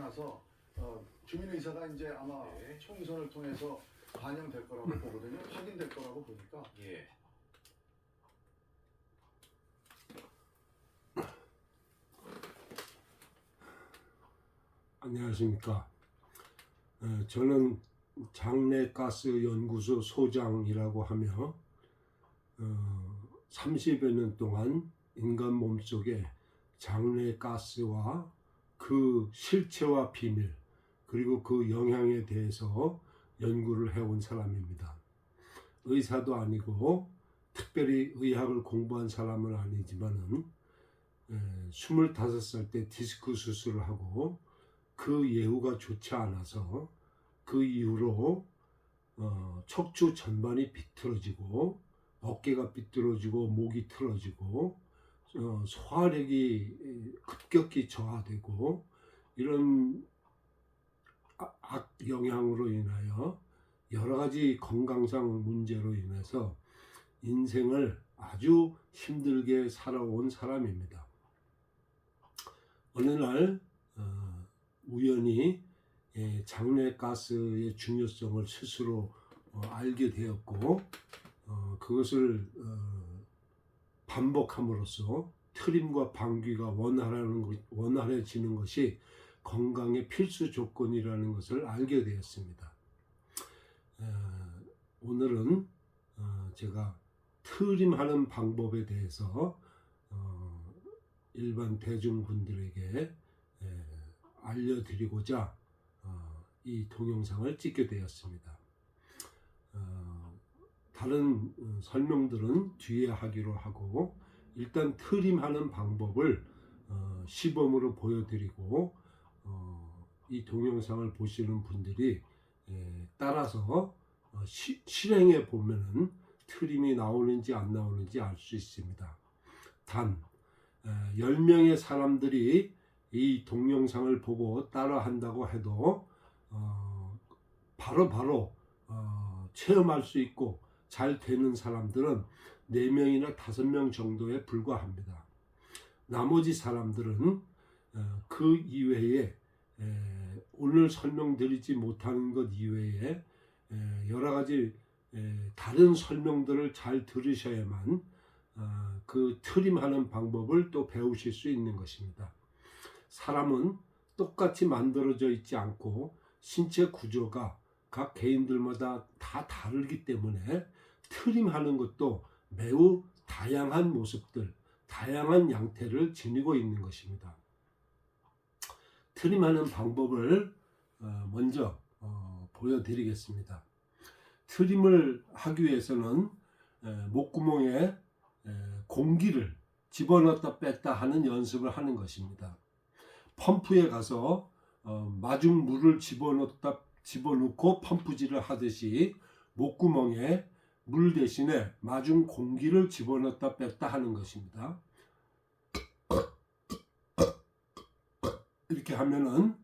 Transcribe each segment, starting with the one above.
나서 주민의사가 이제 아마 네. 총선을 통해서 반영될 거라고 보거든요. 확인될 거라고 보니까. 예. 안녕하십니까. 저는 장내가스연구소 소장이라고 하며 30여 년 동안 인간 몸속에 장내가스와 그 실체와 비밀 그리고 그 영향에 대해서 연구를 해온 사람입니다. 의사도 아니고 특별히 의학을 공부한 사람은 아니지만은 25살 때 디스크 수술을 하고 그 예후가 좋지 않아서 그 이후로 척추 전반이 비틀어지고 어깨가 삐뚤어지고 목이 틀어지고 소화력이 급격히 저하되고 이런 악 영향으로 인하여 여러 가지 건강상 문제로 인해서 인생을 아주 힘들게 살아온 사람입니다. 어느 날 우연히 장내가스의 중요성을 스스로 알게 되었고 그것을 반복함으로써 트림과 방귀가 원활해지는 것이 건강의 필수 조건이라는 것을 알게 되었습니다. 오늘은 제가 트림하는 방법에 대해서 일반 대중분들에게 알려드리고자 이 동영상을 찍게 되었습니다. 다른 설명들은 뒤에 하기로 하고 일단 트림하는 방법을 시범으로 보여드리고 이 동영상을 보시는 분들이 따라서 실행해 보면은 트림이 나오는지 안 나오는지 알 수 있습니다. 단 10명의 사람들이 이 동영상을 보고 따라 한다고 해도 바로 체험할 수 있고 잘 되는 사람들은 4명이나 5명 정도에 불과합니다. 나머지 사람들은 그 이외에 오늘 설명드리지 못하는 것 이외에 여러 가지 다른 설명들을 잘 들으셔야만 그 트림하는 방법을 또 배우실 수 있는 것입니다. 사람은 똑같이 만들어져 있지 않고 신체 구조가 각 개인들마다 다 다르기 때문에 트림하는 것도 매우 다양한 모습들, 다양한 양태를 지니고 있는 것입니다. 트림하는 방법을 먼저 보여드리겠습니다. 트림을 하기 위해서는 목구멍에 공기를 집어넣었다 뺐다 하는 연습을 하는 것입니다. 펌프에 가서 마중 물을 집어넣고 펌프질을 하듯이 목구멍에 물 대신에 마중 공기를 집어넣었다 뺐다 하는 것입니다. 이렇게 하면은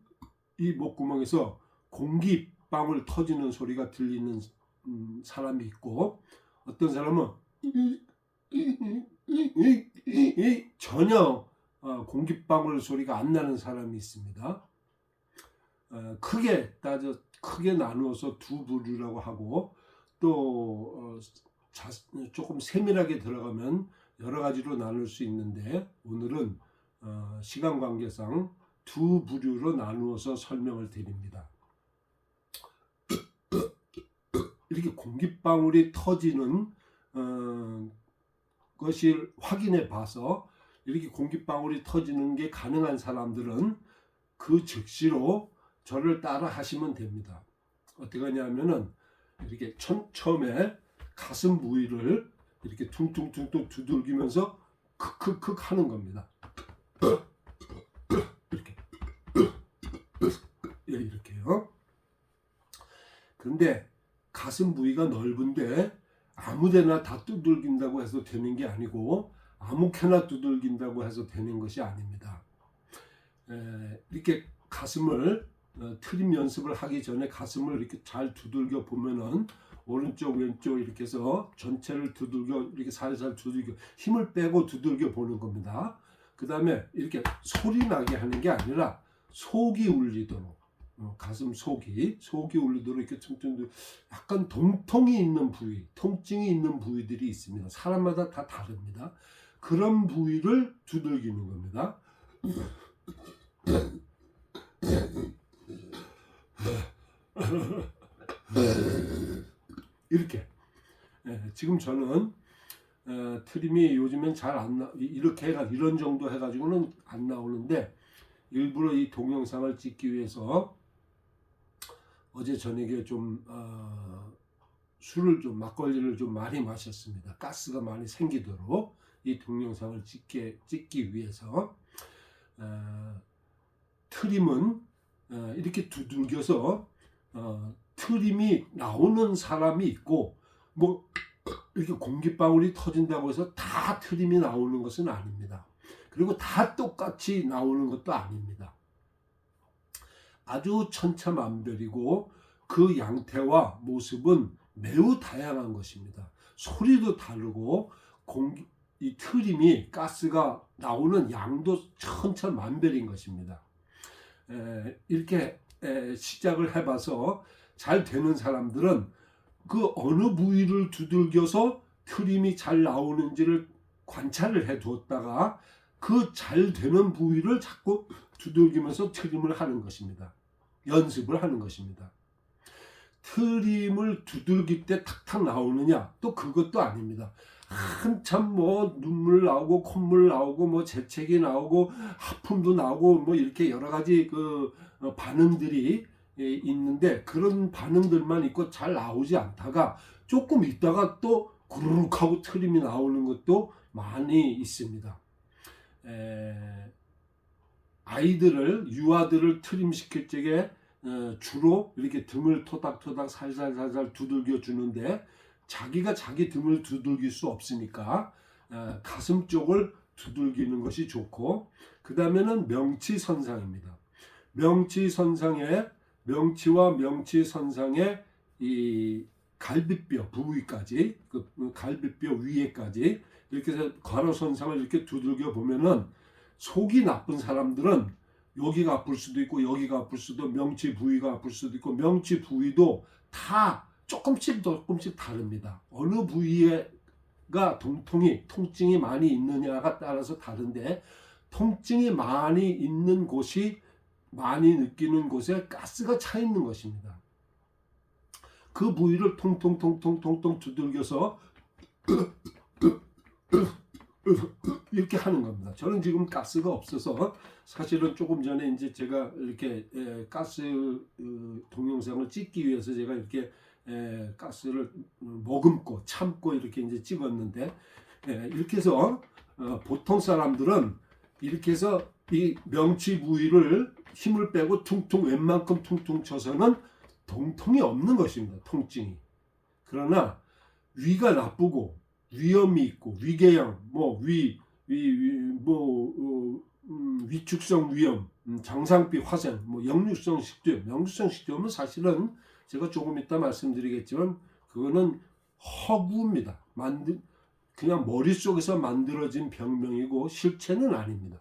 이 목구멍에서 공기방울 터지는 소리가 들리는 사람이 있고 어떤 사람은 전혀 공기방울 소리가 안 나는 사람이 있습니다. 크게 나누어서 두 부류라고 하고 또 조금 세밀하게 들어가면 여러 가지로 나눌 수 있는데 오늘은 시간 관계상 두 부류로 나누어서 설명을 드립니다. 이렇게 공기방울이 터지는 것을 확인해 봐서 이렇게 공기방울이 터지는 게 가능한 사람들은 그 즉시로 저를 따라 하시면 됩니다. 어떻게 하냐면은 이렇게 처음에 가슴 부위를 이렇게 퉁퉁퉁퉁 두들기면서 크크크 하는 겁니다. 이렇게요. 그런데 가슴 부위가 넓은데 아무데나 다 두들긴다고 해서 되는 게 아니고 아무렇게나 두들긴다고 해서 되는 것이 아닙니다. 이렇게 가슴을 트림 연습을 하기 전에 가슴을 이렇게 잘 두들겨 보면은 오른쪽 왼쪽 이렇게 해서 전체를 두들겨 이렇게 살살 두들겨 힘을 빼고 두들겨 보는 겁니다. 그 다음에 이렇게 소리 나게 하는 게 아니라 속이 울리도록 가슴 속이 울리도록 이렇게 퉁퉁 약간 동통이 있는 부위, 통증이 있는 부위들이 있습니다. 사람마다 다 다릅니다. 그런 부위를 두들기는 겁니다. 이렇게 지금 저는 트림이 요즘엔 잘 안 나, 이렇게 해가 이런 정도 해가지고는 안 나오는데 일부러 이 동영상을 찍기 위해서 어제 저녁에 좀 술을 좀 막걸리를 좀 많이 마셨습니다. 가스가 많이 생기도록 이 동영상을 찍기 위해서 트림은 이렇게 두들겨서 트림이 나오는 사람이 있고 뭐 이렇게 공기방울이 터진다고 해서 다 트림이 나오는 것은 아닙니다. 그리고 다 똑같이 나오는 것도 아닙니다. 아주 천차만별이고 그 양태와 모습은 매우 다양한 것입니다. 소리도 다르고 이 트림이 가스가 나오는 양도 천차만별인 것입니다. 이렇게 시작을 해봐서 잘 되는 사람들은 그 어느 부위를 두들겨서 트림이 잘 나오는지를 관찰을 해 두었다가 그 잘 되는 부위를 자꾸 두들기면서 트림을 하는 것입니다. 연습을 하는 것입니다. 트림을 두들길 때 탁탁 나오느냐? 또 그것도 아닙니다. 한참 뭐 눈물 나오고 콧물 나오고 뭐 재채기 나오고 하품도 나오고 뭐 이렇게 여러 가지 그 반응들이 있는데 그런 반응들만 있고 잘 나오지 않다가 조금 있다가 또 구르륵 하고 트림이 나오는 것도 많이 있습니다. 아이들을 유아들을 트림시킬 적에 주로 이렇게 등을 토닥토닥 살살살살 두들겨 주는데 자기가 자기 등을 두들길 수 없으니까 가슴 쪽을 두들기는 것이 좋고 그 다음에는 명치선상입니다. 명치와 명치선상의 이 갈비뼈 부위까지 그 갈비뼈 위에까지 이렇게 해서 괄호선상을 이렇게 두들겨 보면은 속이 나쁜 사람들은 여기가 아플 수도 있고 여기가 아플 수도 명치 부위가 아플 수도 있고 명치 부위도 다 조금씩 다릅니다. 어느 부위가 통증이 많이 있느냐가 따라서 다른데 통증이 많이 있는 곳이 많이 느끼는 곳에 가스가 차 있는 것입니다. 그 부위를 통통 두들겨서 이렇게 하는 겁니다. 저는 지금 가스가 없어서 사실은 조금 전에 이제 제가 이렇게 가스 동영상을 찍기 위해서 제가 이렇게 가스를 머금고 참고 이렇게 이제 찍었는데 이렇게 해서 보통 사람들은 이렇게 해서 이 명치 부위를 힘을 빼고 퉁퉁 웬만큼 퉁퉁 쳐서는 통통이 없는 것입니다. 통증이. 그러나 위가 나쁘고 위염이 있고 위궤양, 위축성 위염, 장상비 화생, 역류성 식도염. 역류성 식도염은 사실은 제가 조금 이따 말씀드리겠지만 그거는 허구입니다. 그냥 머릿속에서 만들어진 병명이고 실체는 아닙니다.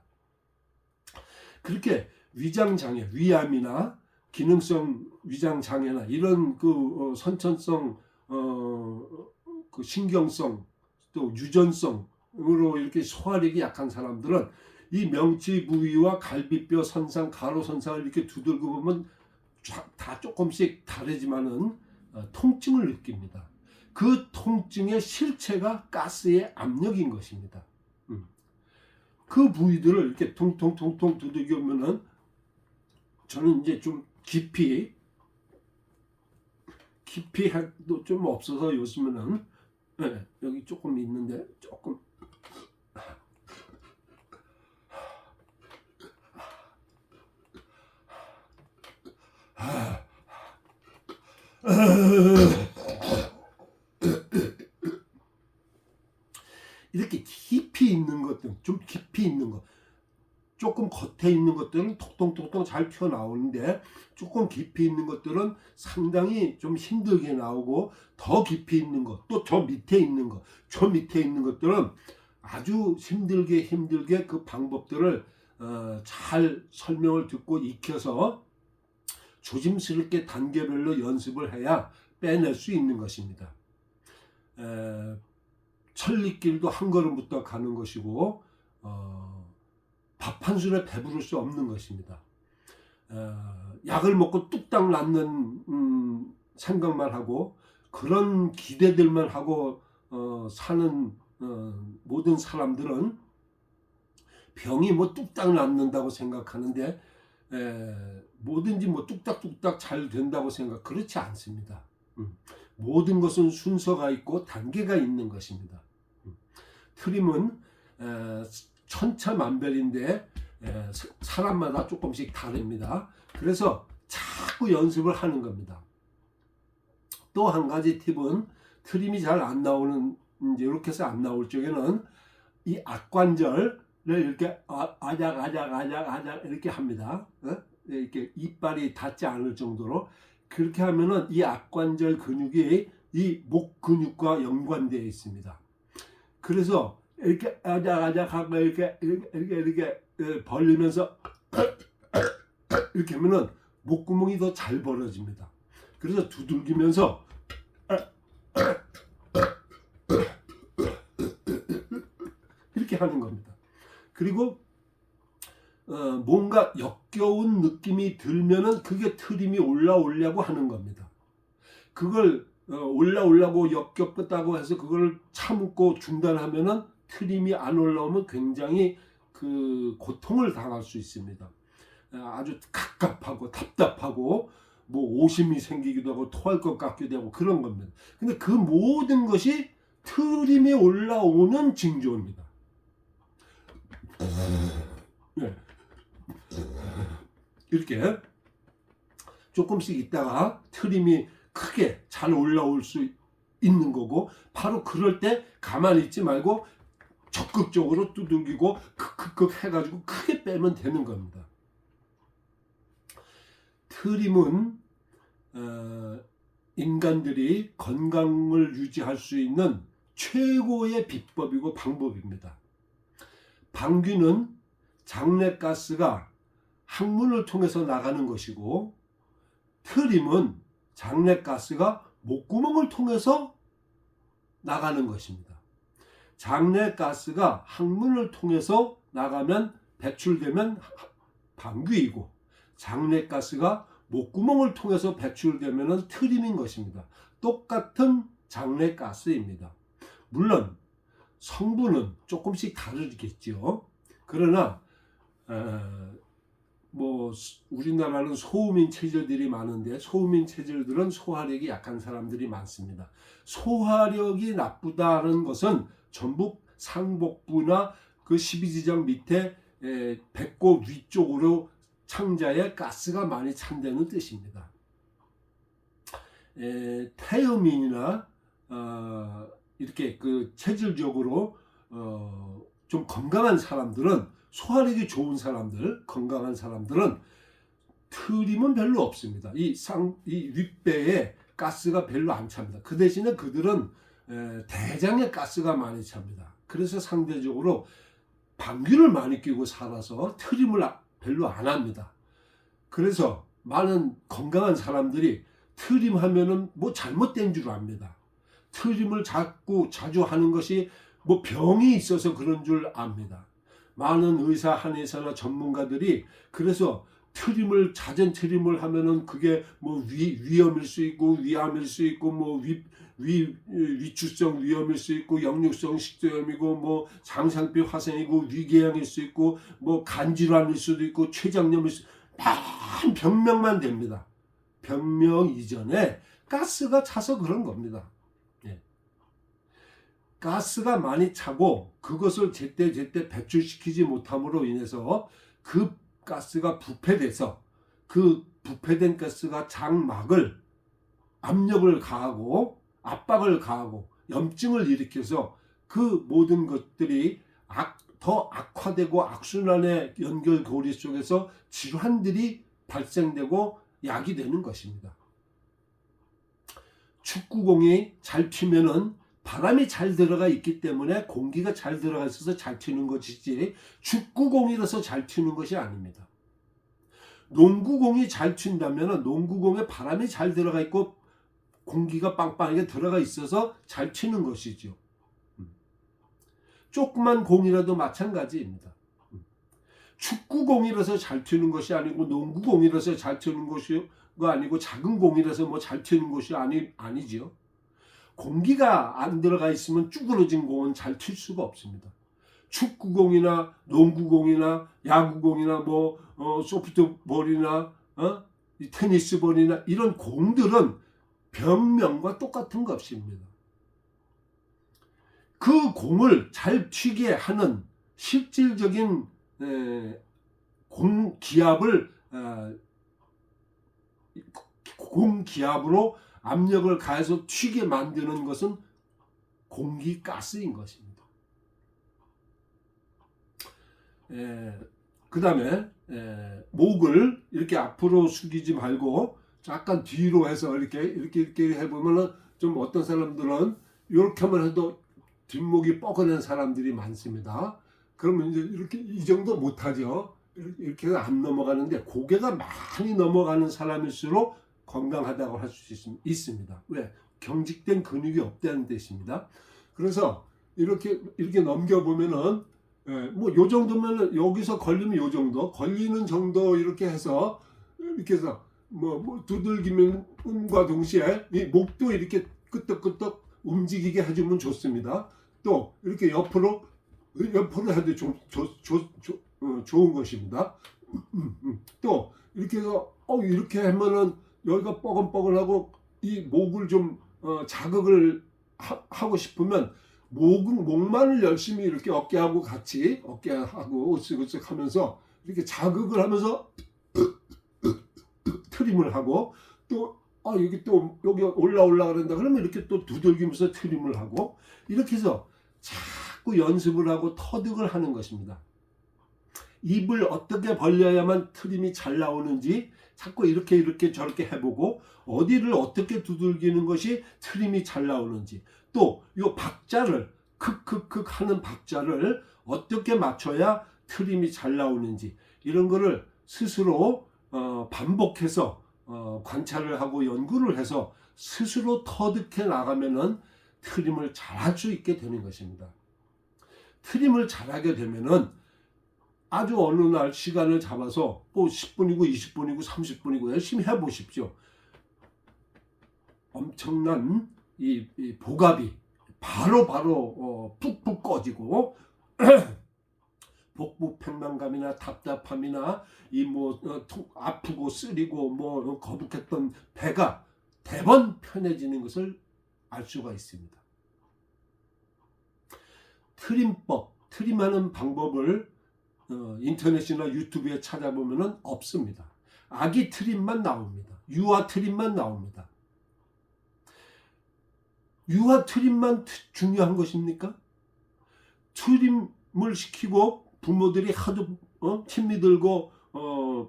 그렇게 위장장애, 위암이나 기능성 위장장애나 이런 그 선천성 그 신경성 또 유전성으로 이렇게 소화력이 약한 사람들은 이 명치 부위와 갈비뼈 선상, 가로 선상을 이렇게 두들고 보면 다 조금씩 다르지만은 통증을 느낍니다. 그 통증의 실체가 가스의 압력인 것입니다. 그 부위들을 이렇게 통통 두들겨보면은 저는 이제 좀 깊이도 좀 없어서 요즘에는 여기 조금 있는데 조금 이렇게 깊이 있는 것들, 좀 깊이 있는 것, 조금 겉에 있는 것들은 톡톡톡톡 잘 튀어나오는데 조금 깊이 있는 것들은 상당히 좀 힘들게 나오고 더 깊이 있는 것, 또 저 밑에 있는 것, 저 밑에 있는 것들은 아주 힘들게 그 방법들을 잘 설명을 듣고 익혀서 조심스럽게 단계별로 연습을 해야 빼낼 수 있는 것입니다. 천리길도 한 걸음부터 가는 것이고 밥 한 술에 배부를 수 없는 것입니다. 약을 먹고 뚝딱 낫는 생각만 하고 그런 기대들만 하고 사는 모든 사람들은 병이 뭐 뚝딱 낫는다고 생각하는데 뭐든지 뭐 뚝딱뚝딱 잘 된다고 그렇지 않습니다. 모든 것은 순서가 있고 단계가 있는 것입니다. 트림은 천차만별인데 사람마다 조금씩 다릅니다. 그래서 자꾸 연습을 하는 겁니다. 또 한 가지 팁은 트림이 잘 안 나오는 이렇게 해서 안 나올 적에는 이 악관절을 이렇게 아작 이렇게 합니다. 이렇게 이빨이 닿지 않을 정도로 그렇게 하면은 이 악관절 근육이 이 목 근육과 연관되어 있습니다. 그래서 이렇게 아작하고 이렇게 벌리면서 이렇게 하면은 목구멍이 더 잘 벌어집니다. 그래서 두들기면서 이렇게 하는 겁니다. 그리고 뭔가 역겨운 느낌이 들면은 그게 트림이 올라오려고 하는 겁니다. 그걸 올라오려고 역겹다고 해서 그걸 참고 중단하면은 트림이 안 올라오면 굉장히 그 고통을 당할 수 있습니다. 아주 갑갑하고 답답하고 뭐 오심이 생기기도 하고 토할 것 같기도 하고 그런 겁니다. 근데 그 모든 것이 트림이 올라오는 징조입니다. 네. 이렇게 조금씩 있다가 트림이 크게 잘 올라올 수 있는 거고 바로 그럴 때 가만히 있지 말고 적극적으로 두들기고 크크크 해가지고 크게 빼면 되는 겁니다. 트림은 인간들이 건강을 유지할 수 있는 최고의 비법이고 방법입니다. 방귀는 장내가스가 항문을 통해서 나가는 것이고 트림은 장내가스가 목구멍을 통해서 나가는 것입니다. 장내가스가 항문을 통해서 나가면 배출되면 방귀이고 장내가스가 목구멍을 통해서 배출되면 트림인 것입니다. 똑같은 장내가스입니다. 물론 성분은 조금씩 다르겠죠. 그러나 뭐 우리나라는 소음인 체질들이 많은데 소음인 체질들은 소화력이 약한 사람들이 많습니다. 소화력이 나쁘다는 것은 전북 상복부나 그 12지장 밑에 배꼽 위쪽으로 창자에 가스가 많이 찬다는 뜻입니다. 태음인이나 이렇게 그 체질적으로 좀 건강한 사람들은 소화력이 좋은 사람들, 건강한 사람들은 트림은 별로 없습니다. 이 윗배에 가스가 별로 안 찹니다. 그 대신에 그들은 대장에 가스가 많이 찹니다. 그래서 상대적으로 방귀를 많이 뀌고 살아서 트림을 별로 안 합니다. 그래서 많은 건강한 사람들이 트림 하면은 뭐 잘못된 줄 압니다. 트림을 자주 하는 것이 뭐 병이 있어서 그런 줄 압니다. 많은 의사, 한의사나 전문가들이 그래서 잦은 트림을 하면은 그게 뭐 위염일 수 있고 위암일 수 있고 뭐 위추성 위염일 수 있고 역류성 식도염이고 뭐 장상비 화생이고 위궤양일 수 있고 뭐 간질환일 수도 있고 췌장염일 수 많은 병명만 됩니다. 병명 이전에 가스가 차서 그런 겁니다. 가스가 많이 차고 그것을 제때 배출시키지 못함으로 인해서 그 가스가 부패돼서 그 부패된 가스가 장막을 압력을 가하고 압박을 가하고 염증을 일으켜서 그 모든 것들이 더 악화되고 악순환의 연결고리 속에서 질환들이 발생되고 약이 되는 것입니다. 축구공이 잘 튀면은 바람이 잘 들어가 있기 때문에 공기가 잘 들어가 있어서 잘 튀는 것이지 축구공이라서 잘 튀는 것이 아닙니다. 농구공이 잘 튄다면 농구공에 바람이 잘 들어가 있고 공기가 빵빵하게 들어가 있어서 잘 튀는 것이죠. 조그만 공이라도 마찬가지입니다. 축구공이라서 잘 튀는 것이 아니고 농구공이라서 잘 튀는 것이 아니고 작은 공이라서 뭐 잘 튀는 것이 아니지요. 공기가 안 들어가 있으면 쭈그러진 공은 잘 튈 수가 없습니다. 축구공이나 농구공이나 야구공이나 소프트볼이나 테니스볼이나 이런 공들은 벽면과 똑같은 것입니다. 그 공을 잘 튀게 하는 실질적인 공기압으로 압력을 가해서 튀게 만드는 것은 공기가스인 것입니다. 그 다음에 목을 이렇게 앞으로 숙이지 말고 약간 뒤로 해서 이렇게 해보면은 좀 어떤 사람들은 이렇게 하면 해도 뒷목이 뻐근한 사람들이 많습니다. 그러면 이제 이렇게 이 정도 못하죠. 이렇게 해서 안 넘어가는데 고개가 많이 넘어가는 사람일수록 건강하다고 할 수 있습니다. 왜? 경직된 근육이 없다는 뜻입니다. 그래서 이렇게 넘겨보면은 요 정도면은 여기서 걸리면 요 정도 걸리는 정도 이렇게 해서 두들기면과 동시에 이 목도 이렇게 끄떡끄떡 움직이게 해주면 좋습니다. 또 이렇게 옆으로 해도 좋은 것입니다. 또 이렇게 해서 이렇게 하면은 여기가 뻐근뻐근하고 이 목을 좀 자극을 하고 싶으면 목만을 열심히 이렇게 어깨하고 으쓱으쓱 하면서 이렇게 자극을 하면서 트림을 하고 또 여기 올라 그런다 그러면 이렇게 또 두들기면서 트림을 하고 이렇게 해서 자꾸 연습을 하고 터득을 하는 것입니다. 입을 어떻게 벌려야만 트림이 잘 나오는지 자꾸 이렇게 저렇게 해보고 어디를 어떻게 두들기는 것이 트림이 잘 나오는지 또 이 박자를 크크크 하는 박자를 어떻게 맞춰야 트림이 잘 나오는지 이런 거를 스스로 반복해서 관찰을 하고 연구를 해서 스스로 터득해 나가면은 트림을 잘할 수 있게 되는 것입니다. 트림을 잘하게 되면은 아주 어느 날 시간을 잡아서 10분이고 20분이고 30분이고 열심히 해보십시오. 엄청난 이 복압이 바로 푹푹 꺼지고 복부 편만감이나 답답함이나 아프고 쓰리고 거북했던 배가 대번 편해지는 것을 알 수가 있습니다. 트림하는 방법을 인터넷이나 유튜브에 찾아보면 없습니다. 아기 트림만 나옵니다. 유아 트림만 나옵니다. 유아 트림만 중요한 것입니까? 트림을 시키고 부모들이 하도 힘이 들고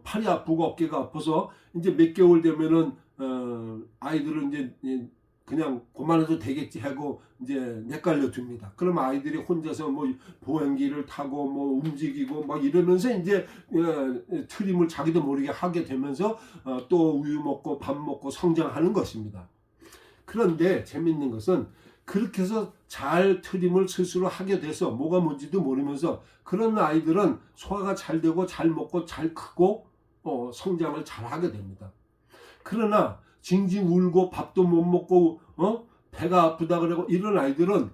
팔이 아프고 어깨가 아파서 이제 몇 개월 되면은 아이들은 이제 그냥 그만해도 되겠지 하고 이제 내깔려 둡니다. 그럼 아이들이 혼자서 보행기를 타고 움직이고 이러면서 이제 트림을 자기도 모르게 하게 되면서 또 우유 먹고 밥 먹고 성장하는 것입니다. 그런데 재밌는 것은 그렇게 해서 잘 트림을 스스로 하게 돼서 뭐가 뭔지도 모르면서 그런 아이들은 소화가 잘 되고 잘 먹고 잘 크고 성장을 잘 하게 됩니다. 그러나 징징 울고 밥도 못 먹고 배가 아프다 그러고 이런 아이들은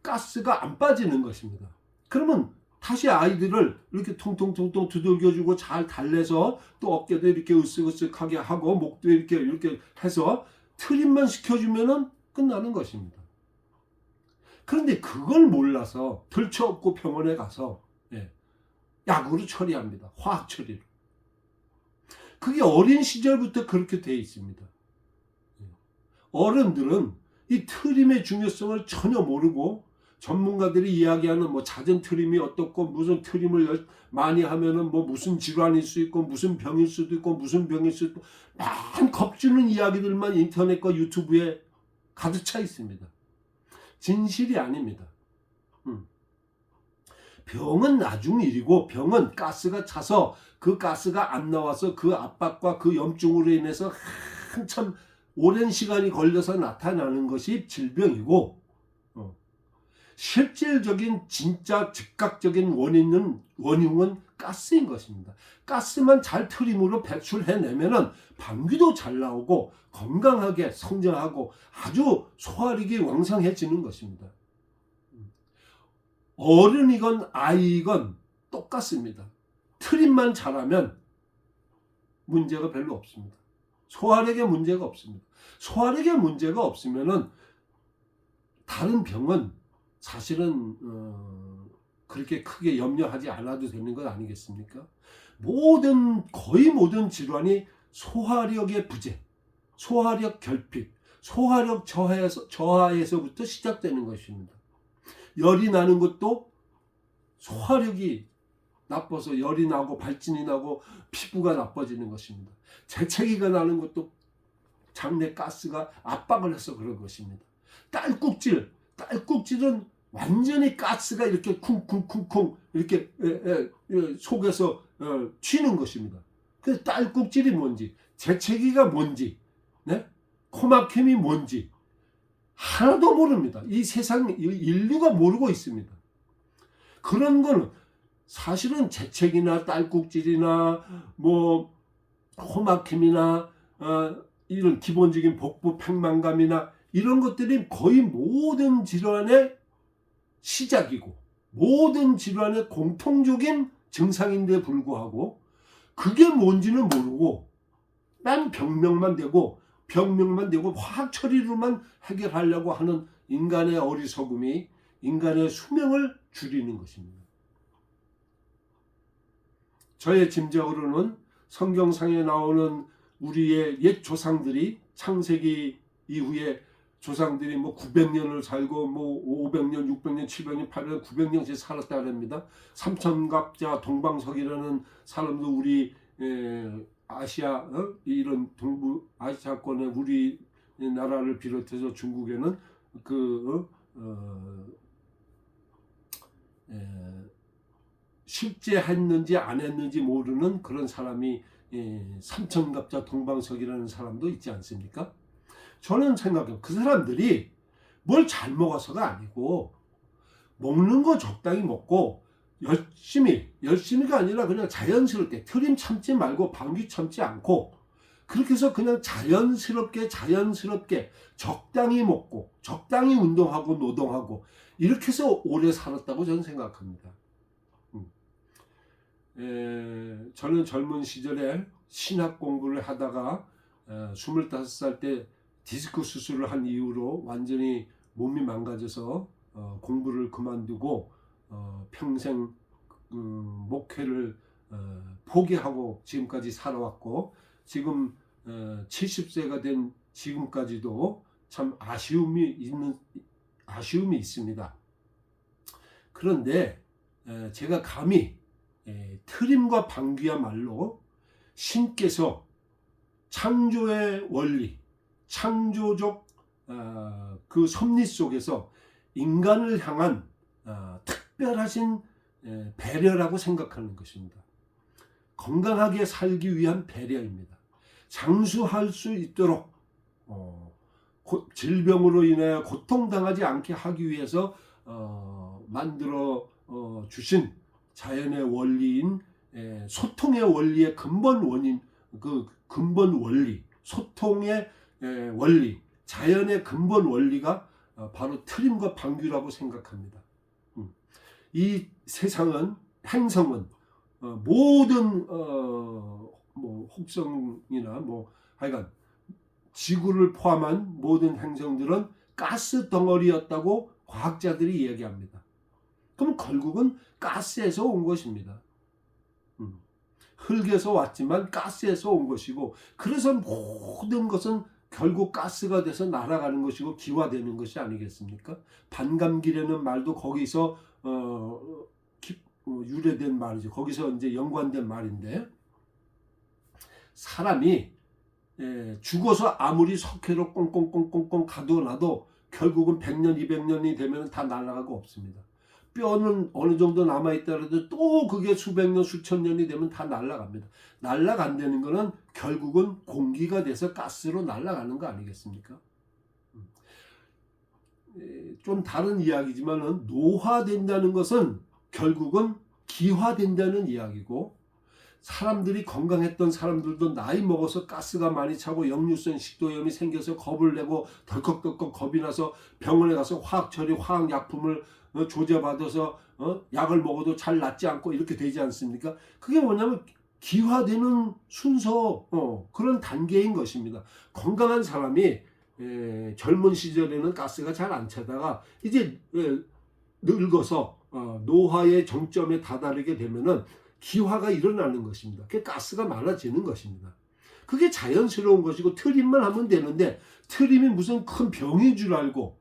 가스가 안 빠지는 것입니다. 그러면 다시 아이들을 이렇게 통통통통 두들겨주고 잘 달래서 또 어깨도 이렇게 으쓱으쓱하게 하고 목도 이렇게 해서 트림만 시켜주면은 끝나는 것입니다. 그런데 그걸 몰라서 들쳐업고 병원에 가서 약으로 처리합니다. 화학 처리로. 그게 어린 시절부터 그렇게 되어 있습니다. 어른들은 이 트림의 중요성을 전혀 모르고 전문가들이 이야기하는 잦은 트림이 어떻고 무슨 트림을 많이 하면은 무슨 질환일 수 있고 무슨 병일 수도 있고 무슨 병일 수도 있고 겁주는 이야기들만 인터넷과 유튜브에 가득 차 있습니다. 진실이 아닙니다. 병은 나중 일이고 병은 가스가 차서 그 가스가 안 나와서 그 압박과 그 염증으로 인해서 한참 오랜 시간이 걸려서 나타나는 것이 질병이고 실질적인 진짜 즉각적인 원흉은 가스인 것입니다. 가스만 잘 트림으로 배출해내면은 방귀도 잘 나오고 건강하게 성장하고 아주 소화력이 왕성해지는 것입니다. 어른이건 아이건 똑같습니다. 트림만 잘하면 문제가 별로 없습니다. 소화력에 문제가 없습니다. 소화력에 문제가 없으면은 다른 병은 사실은 그렇게 크게 염려하지 않아도 되는 것 아니겠습니까? 거의 모든 질환이 소화력의 부재, 소화력 결핍, 소화력 저하에서부터 시작되는 것입니다. 열이 나는 것도 소화력이 나빠서 열이 나고 발진이 나고 피부가 나빠지는 것입니다. 재채기가 나는 것도 장내 가스가 압박을 해서 그런 것입니다. 딸꾹질은 완전히 가스가 이렇게 쿵쿵쿵쿵 이렇게 속에서 튀는 것입니다. 그래서 딸꾹질이 뭔지, 재채기가 뭔지, 네? 코막힘이 뭔지 하나도 모릅니다. 이 세상 인류가 모르고 있습니다. 그런 거는 사실은 재채기나 딸꾹질이나 뭐 코막힘이나 이런 기본적인 복부 팽만감이나 이런 것들이 거의 모든 질환의 시작이고 모든 질환의 공통적인 증상인데 불구하고 그게 뭔지는 모르고 난 병명만 되고 화학 처리로만 해결하려고 하는 인간의 어리석음이 인간의 수명을 줄이는 것입니다. 저의 짐작으로는 성경상에 나오는 우리의 옛 조상들이 창세기 이후에 조상들이 뭐 900년을 살고 뭐 500년, 600년, 700년, 800년, 900년씩 살았다 그럽니다. 삼천갑자 동방석이라는 사람도 우리 아시아 이런 동부 아시아권의 우리 나라를 비롯해서 중국에는 실제 했는지 안 했는지 모르는 그런 사람이 삼천갑자 동방석이라는 사람도 있지 않습니까? 저는 생각해요. 그 사람들이 뭘 잘 먹어서가 아니고 먹는 거 적당히 먹고 열심히가 아니라 그냥 자연스럽게 트림 참지 말고 방귀 참지 않고 그렇게 해서 그냥 자연스럽게 적당히 먹고 적당히 운동하고 노동하고 이렇게 해서 오래 살았다고 저는 생각합니다. 저는 젊은 시절에 신학 공부를 하다가 25살 때 디스크 수술을 한 이후로 완전히 몸이 망가져서 공부를 그만두고 평생 목회를 포기하고 지금까지 살아왔고 지금 70세가 된 지금까지도 참 아쉬움이 있습니다. 그런데 제가 감히 트림과 방귀야말로 신께서 창조의 원리, 창조적 그 섭리 속에서 인간을 향한 특별하신 배려라고 생각하는 것입니다. 건강하게 살기 위한 배려입니다. 장수할 수 있도록 질병으로 인해 고통당하지 않게 하기 위해서 만들어 주신 자연의 원리인 소통의 원리의 근본 원인, 그 근본 원리, 소통의 원리, 자연의 근본 원리가 바로 트림과 방귀라고 생각합니다. 이 세상은 행성은 모든 뭐 혹성이나 뭐 하여간 지구를 포함한 모든 행성들은 가스 덩어리였다고 과학자들이 얘기합니다. 그럼 결국은 가스에서 온 것입니다. 흙에서 왔지만 가스에서 온 것이고 그래서 모든 것은 결국 가스가 돼서 날아가는 것이고 기화되는 것이 아니겠습니까? 반감기라는 말도 거기서 유래된 말이죠. 거기서 이제 연관된 말인데 사람이 죽어서 아무리 석회로 꽁꽁꽁꽁꽁 가둬놔도 결국은 100년, 200년이 되면 다 날아가고 없습니다. 뼈는 어느 정도 남아있더라도 또 그게 수백 년, 수천 년이 되면 다 날아갑니다. 날아간다는 거는 결국은 공기가 돼서 가스로 날아가는 거 아니겠습니까? 좀 다른 이야기지만은 노화된다는 것은 결국은 기화된다는 이야기고, 사람들이 건강했던 사람들도 나이 먹어서 가스가 많이 차고 역류성 식도염이 생겨서 겁을 내고 덜컥덜컥 겁이 나서 병원에 가서 화학처리 화학약품을 조제받아서 약을 먹어도 잘 낫지 않고 이렇게 되지 않습니까? 그게 뭐냐면 기화되는 순서, 그런 단계인 것입니다. 건강한 사람이 젊은 시절에는 가스가 잘 안 차다가 이제 늙어서 노화의 정점에 다다르게 되면은 기화가 일어나는 것입니다. 그게 가스가 많아지는 것입니다. 그게 자연스러운 것이고 트림만 하면 되는데, 트림이 무슨 큰 병인 줄 알고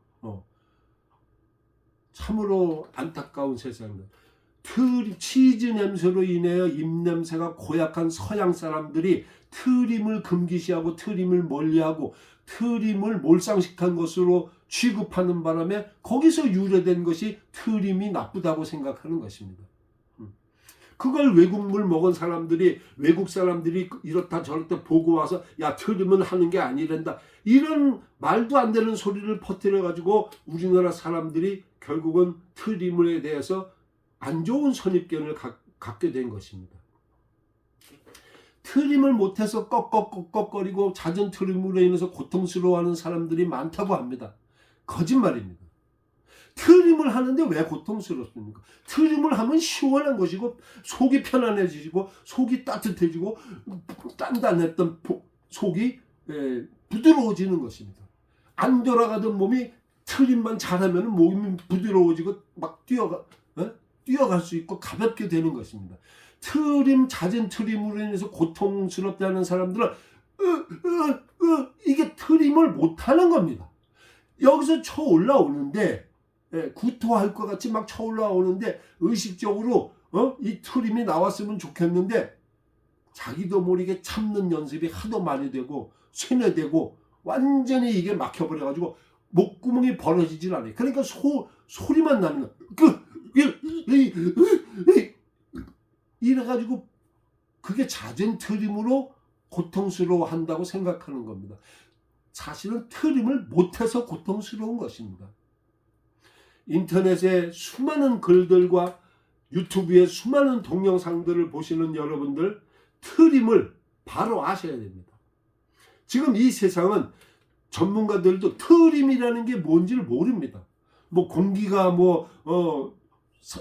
참으로 안타까운 세상입니다. 치즈 냄새로 인하여 입냄새가 고약한 서양 사람들이 트림을 금기시하고 트림을 멀리하고 트림을 몰상식한 것으로 취급하는 바람에 거기서 유래된 것이 트림이 나쁘다고 생각하는 것입니다. 그걸 외국물 먹은 사람들이, 외국 사람들이 이렇다 저렇다 보고 와서 야, 트림은 하는 게 아니란다, 이런 말도 안 되는 소리를 퍼뜨려 가지고 우리나라 사람들이 결국은 트림에 대해서 안 좋은 선입견을 갖게 된 것입니다. 트림을 못해서 꺽꺽꺽꺽거리고 잦은 트림으로 인해서 고통스러워하는 사람들이 많다고 합니다. 거짓말입니다. 트림을 하는데 왜 고통스럽습니까? 트림을 하면 시원한 것이고 속이 편안해지고 속이 따뜻해지고 단단했던 속이 부드러워지는 것입니다. 안 돌아가던 몸이 트림만 잘하면 몸이 부드러워지고 막 뛰어갈 수 있고 가볍게 되는 것입니다. 잦은 트림으로 인해서 고통스럽다는 사람들은 이게 트림을 못하는 겁니다. 여기서 쳐 올라오는데, 구토할 것 같이 막 쳐 올라오는데 의식적으로 이 트림이 나왔으면 좋겠는데 자기도 모르게 참는 연습이 하도 많이 되고 쇠뇌되고 완전히 이게 막혀버려 가지고 목구멍이 벌어지질 않아요. 그러니까 소리만 나는 거예요. 이래가지고 그게 잦은 트림으로 고통스러워 한다고 생각하는 겁니다. 사실은 트림을 못해서 고통스러운 것입니다. 인터넷에 수많은 글들과 유튜브에 수많은 동영상들을 보시는 여러분들, 트림을 바로 아셔야 됩니다. 지금 이 세상은 전문가들도 트림이라는 게 뭔지를 모릅니다. 뭐 공기가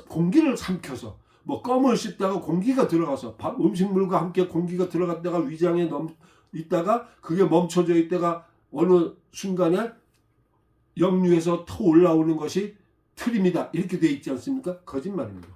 공기를 삼켜서 껌을 씹다가 공기가 들어가서 음식물과 함께 공기가 들어갔다가 위장에 있다가 그게 멈춰져 있다가 어느 순간에 역류해서 터 올라오는 것이 트림이다, 이렇게 돼 있지 않습니까? 거짓말입니다.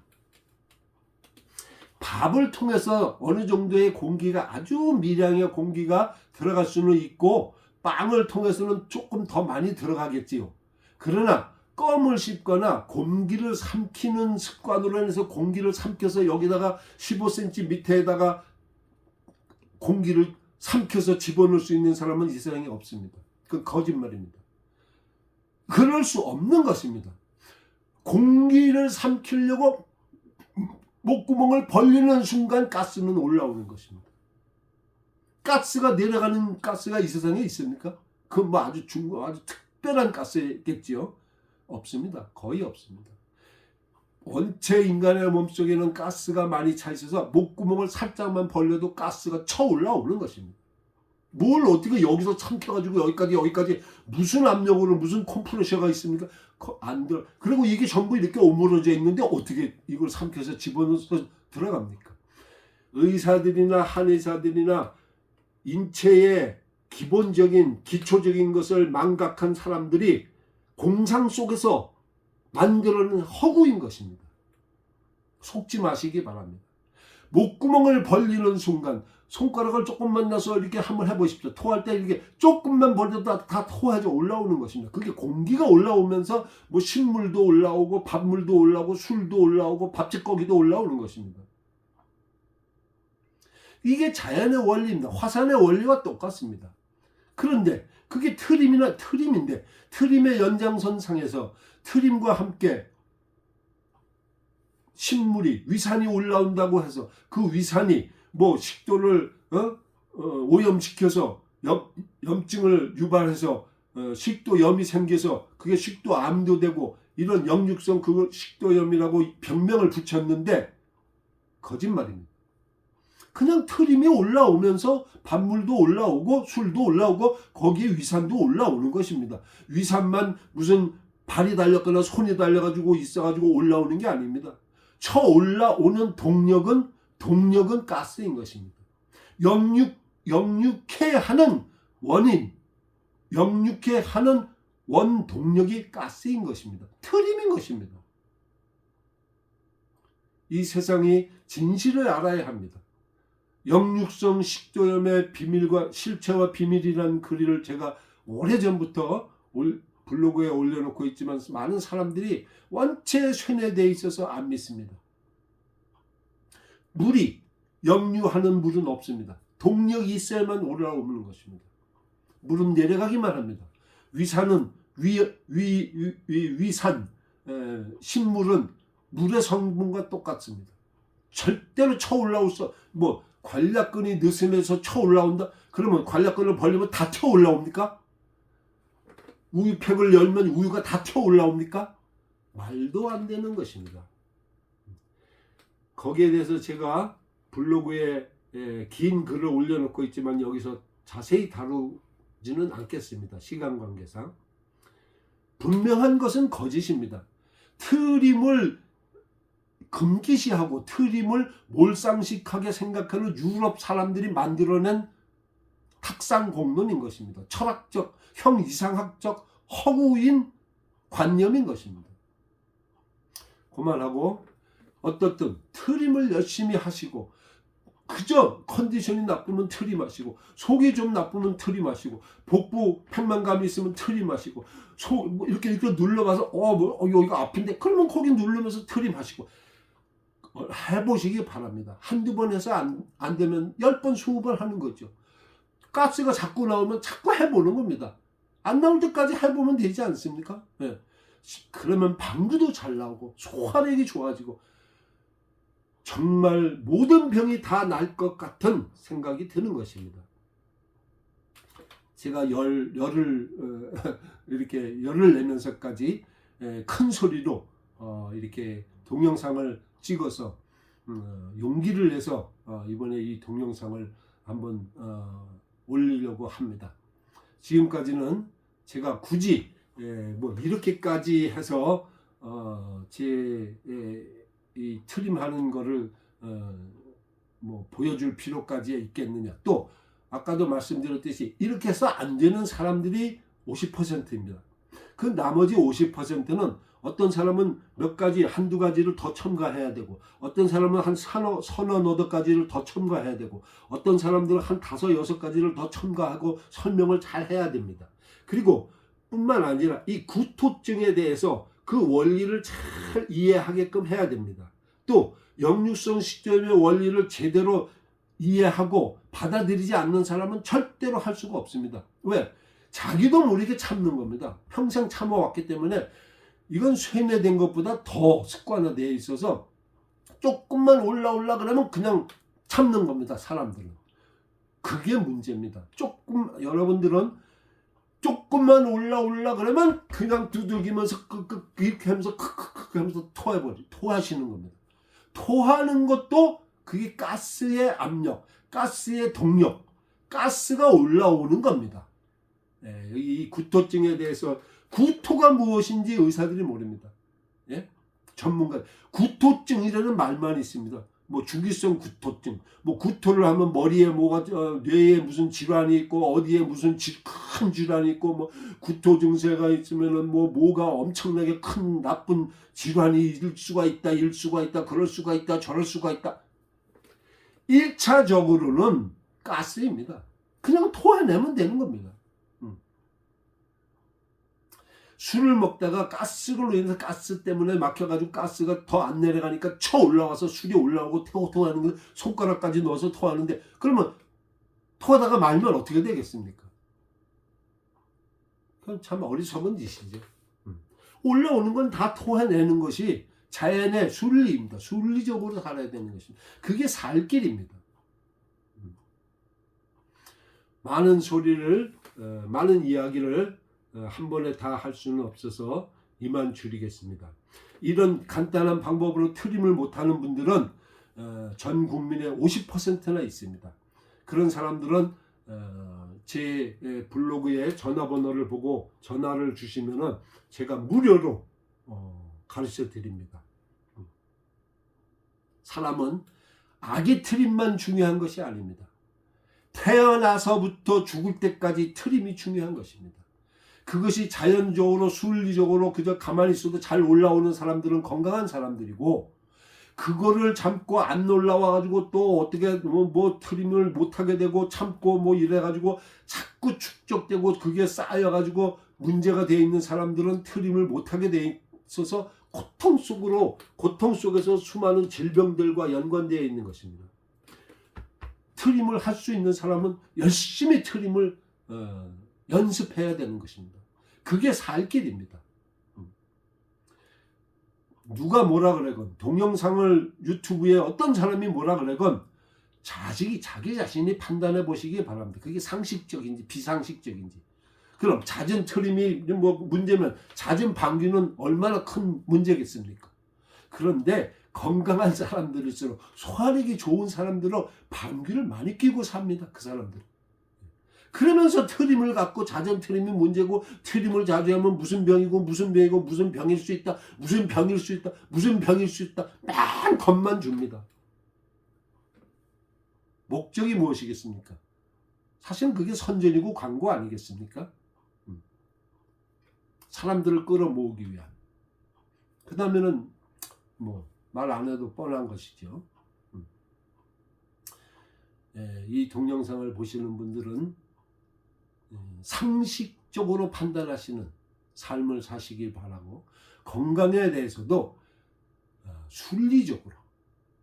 밥을 통해서 어느 정도의 공기가, 아주 미량의 공기가 들어갈 수는 있고 빵을 통해서는 조금 더 많이 들어가겠지요. 그러나 껌을 씹거나 공기를 삼키는 습관으로 인해서 공기를 삼켜서 여기다가 15cm 밑에다가 공기를 삼켜서 집어넣을 수 있는 사람은 이 세상에 없습니다. 그건 거짓말입니다. 그럴 수 없는 것입니다. 공기를 삼키려고 목구멍을 벌리는 순간 가스는 올라오는 것입니다. 가스가 내려가는 가스가 이 세상에 있습니까? 그건 아주 특별한 가스겠지요? 없습니다. 거의 없습니다. 원체 인간의 몸속에는 가스가 많이 차 있어서 목구멍을 살짝만 벌려도 가스가 쳐 올라오는 것입니다. 뭘 어떻게 여기서 삼켜가지고 여기까지 무슨 압력으로 무슨 컴프레셔가 있습니까? 안 들어. 그리고 이게 전부 이렇게 오므러져 있는데 어떻게 이걸 삼켜서 집어넣어서 들어갑니까? 의사들이나 한의사들이나 인체의 기본적인 기초적인 것을 망각한 사람들이 공상 속에서 만들어낸 허구인 것입니다. 속지 마시기 바랍니다. 목구멍을 벌리는 순간 손가락을 조금만 놔서 이렇게 한번 해보십시오. 토할 때 이렇게 조금만 벌려도 다 토하죠. 올라오는 것입니다. 그게 공기가 올라오면서 뭐 식물도 올라오고 밥물도 올라오고 술도 올라오고 밥찌꺼기도 올라오는 것입니다. 이게 자연의 원리입니다. 화산의 원리와 똑같습니다. 그런데 그게 트림인데 트림의 연장선상에서 트림과 함께 식물이 위산이 올라온다고 해서 그 위산이 뭐 식도를 오염시켜서 염증을 유발해서 식도염이 생겨서 그게 식도암도 되고 이런 역류성 그걸 식도염이라고 병명을 붙였는데 거짓말입니다. 그냥 트림이 올라오면서 밥물도 올라오고 술도 올라오고 거기에 위산도 올라오는 것입니다. 위산만 무슨 발이 달렸거나 손이 달려가지고 있어가지고 올라오는 게 아닙니다. 쳐 올라오는 동력은 가스인 것입니다. 역류케 하는 원인, 역류케 하는 원동력이 가스인 것입니다. 트림인 것입니다. 이 세상이 진실을 알아야 합니다. 역류성 식도염의 비밀과 실체와 비밀이라는 글을 제가 오래전부터 블로그에 올려놓고 있지만 많은 사람들이 원체 쇠뇌되어 있어서 안 믿습니다. 물이 역류하는 물은 없습니다. 동력이 있어야만 올라오는 것입니다. 물은 내려가기만 합니다. 위산은 위산 식물은 물의 성분과 똑같습니다. 절대로 쳐 올라올 수 관략근이 느슨해서 쳐 올라온다? 그러면 관략근을 벌리면 다 튀어 올라옵니까? 우유팩을 열면 우유가 다 튀어 올라옵니까? 말도 안 되는 것입니다. 거기에 대해서 제가 블로그에 긴 글을 올려놓고 있지만 여기서 자세히 다루지는 않겠습니다. 시간 관계상. 분명한 것은 거짓입니다. 트림을 금기시하고 트림을 몰상식하게 생각하는 유럽 사람들이 만들어낸 탁상공론인 것입니다. 철학적, 형이상학적 허구인 관념인 것입니다. 그만하고 어떻든 트림을 열심히 하시고 그저 컨디션이 나쁘면 트림하시고 속이 좀 나쁘면 트림하시고 복부 팽만감이 있으면 트림하시고 이렇게 눌러봐서 여기가 아픈데 그러면 거기 누르면서 트림하시고 해보시기 바랍니다. 한두 번 해서 안 되면 10번 20번 하는 거죠. 가스가 자꾸 나오면 자꾸 해보는 겁니다. 안 나올 때까지 해보면 되지 않습니까? 네. 그러면 방구도 잘 나오고 소화력이 좋아지고 정말 모든 병이 다 날 것 같은 생각이 드는 것입니다. 제가 이렇게 열을 내면서까지 큰 소리로 이렇게 동영상을 찍어서 용기를 내서 이번에 이 동영상을 한번 올리려고 합니다. 지금까지는 제가 굳이 이렇게까지 해서 제 이 트림하는 거를 보여줄 필요까지 있겠느냐. 또 아까도 말씀드렸듯이 이렇게 해서 안 되는 사람들이 50%입니다. 그 나머지 50%는 어떤 사람은 몇 가지 한두 가지를 더 첨가해야 되고 어떤 사람은 한 서너 너댓 가지를 더 첨가해야 되고 어떤 사람들은 한 5-6 가지를 더 첨가하고 설명을 잘 해야 됩니다. 그리고 뿐만 아니라 이 구토증에 대해서 그 원리를 잘 이해하게끔 해야 됩니다. 또 역류성 식도염의 원리를 제대로 이해하고 받아들이지 않는 사람은 절대로 할 수가 없습니다. 왜? 자기도 모르게 참는 겁니다. 평생 참아왔기 때문에 이건 쇠뇌된 것보다 더 습관화되어 있어서 조금만 올라오려 그러면 그냥 참는 겁니다. 사람들은. 그게 문제입니다. 여러분들은 조금만 올라오려 그러면 그냥 두들기면서 이렇게 하면서 크크크 하면서 토하시는 겁니다. 토하는 것도 그게 가스의 압력, 가스의 동력, 가스가 올라오는 겁니다. 이 구토증에 대해서 구토가 무엇인지 의사들이 모릅니다. 전문가 구토증이라는 말만 있습니다. 주기성 구토증, 구토를 하면 머리에 뇌에 무슨 질환이 있고 어디에 무슨 큰 질환이 있고 구토 증세가 있으면은 뭐가 엄청나게 큰 나쁜 질환이 일 수가 있다, 그럴 수가 있다, 저럴 수가 있다. 1차적으로는 가스입니다. 그냥 토해내면 되는 겁니다. 술을 먹다가 가스로 인해서 가스 때문에 막혀가지고 가스가 더 안 내려가니까 쳐 올라와서 술이 올라오고 토하는 거 손가락까지 넣어서 토하는데 그러면 토하다가 말면 어떻게 되겠습니까? 그건 참 어리석은 짓이죠. 올라오는 건 다 토해내는 것이 자연의 순리입니다. 순리적으로 살아야 되는 것입니다. 그게 살 길입니다. 많은 소리를 많은 이야기를 한 번에 다 할 수는 없어서 이만 줄이겠습니다. 이런 간단한 방법으로 트림을 못하는 분들은 전 국민의 50%나 있습니다. 그런 사람들은 제 블로그에 전화번호를 보고 전화를 주시면은 제가 무료로 가르쳐 드립니다. 사람은 아기 트림만 중요한 것이 아닙니다. 태어나서부터 죽을 때까지 트림이 중요한 것입니다. 그것이 자연적으로 순리적으로 그저 가만히 있어도 잘 올라오는 사람들은 건강한 사람들이고, 그거를 참고 안 올라와 가지고 또 어떻게 뭐 트림을 못하게 되고 참고 뭐 이래 가지고 자꾸 축적되고 그게 쌓여 가지고 문제가 되어 있는 사람들은 트림을 못하게 돼 있어서 고통 속에서 수많은 질병들과 연관되어 있는 것입니다. 트림을 할 수 있는 사람은 열심히 트림을 연습해야 되는 것입니다. 그게 살 길입니다. 누가 뭐라 그래건, 동영상을 유튜브에 어떤 사람이 뭐라 그래건 자기 자신이 판단해 보시기 바랍니다. 그게 상식적인지 비상식적인지. 그럼 잦은 트림이 뭐 문제면 잦은 방귀는 얼마나 큰 문제겠습니까? 그런데 건강한 사람들일수록 소화력이 좋은 사람들은 방귀를 많이 뀌고 삽니다. 그 사람들. 그러면서 트림을 갖고 잦은 트림이 문제고, 트림을 자주 하면 무슨 병이고 무슨 병이고 무슨 병일 수 있다, 무슨 병일 수 있다, 무슨 병일 수 있다, 맨 겁만 줍니다. 목적이 무엇이겠습니까? 사실은 그게 선전이고 광고 아니겠습니까? 사람들을 끌어모으기 위한. 그 다음에는 뭐 말 안 해도 뻔한 것이죠. 이 동영상을 보시는 분들은 상식적으로 판단하시는 삶을 사시길 바라고, 건강에 대해서도 순리적으로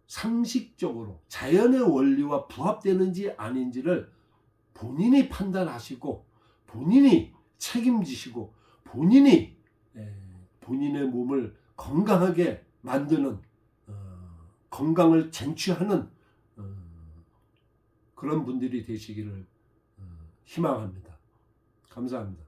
상식적으로 자연의 원리와 부합되는지 아닌지를 본인이 판단하시고 본인이 책임지시고 본인이 본인의 몸을 건강하게 만드는, 건강을 쟁취하는 그런 분들이 되시기를 희망합니다. 감사합니다.